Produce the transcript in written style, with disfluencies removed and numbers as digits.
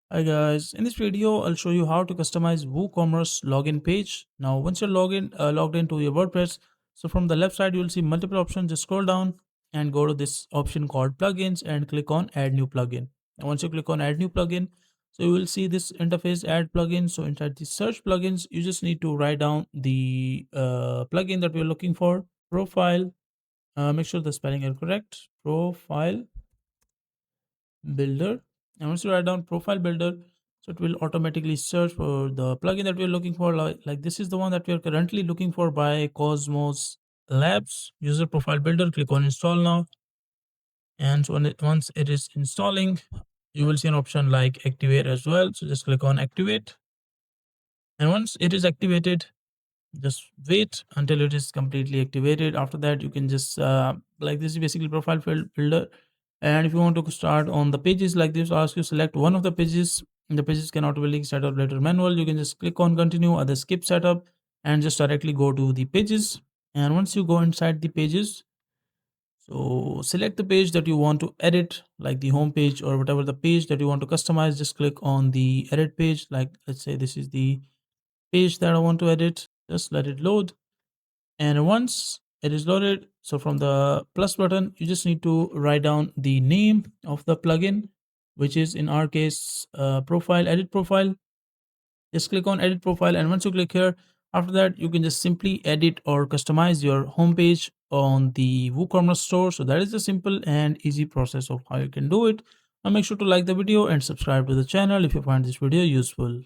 Hi guys, in this video I'll show you how to customize WooCommerce login page. Now once you're logged into your WordPress, so from the left side you'll see multiple options. Just scroll down and go to this option called plugins and click on add new plugin. And once you click on add new plugin, so you will see this interface add plugin. So inside the search plugins, you just need to write down the plugin that we're looking for. Profile, make sure the spelling is correct. Profile builder, and once you write down profile builder, so it will automatically search for the plugin that we're looking for. Like this is the one that we are currently looking for by Cosmos Labs. User profile builder, click on install now. And so once it is installing, you will see an option like activate as well, so just click on activate. And once it is activated, just wait until it is completely activated. After that, you can just like this is basically profile field builder. And if you want to start on the pages like this, ask you select one of the pages. The pages can automatically set up later manual. You can just click on continue or the skip setup and just directly go to the pages. And once you go inside the pages, so select the page that you want to edit, like the home page or whatever the page that you want to customize. Just click on the edit page. Like let's say this is the page that I want to edit. Just let it load. And once it is loaded, so from the plus button, you just need to write down the name of the plugin, which is in our case, profile, edit profile. Just click on edit profile. And once you click here, after that, you can just simply edit or customize your homepage on the WooCommerce store. So that is the simple and easy process of how you can do it. Now make sure to like the video and subscribe to the channel if you find this video useful.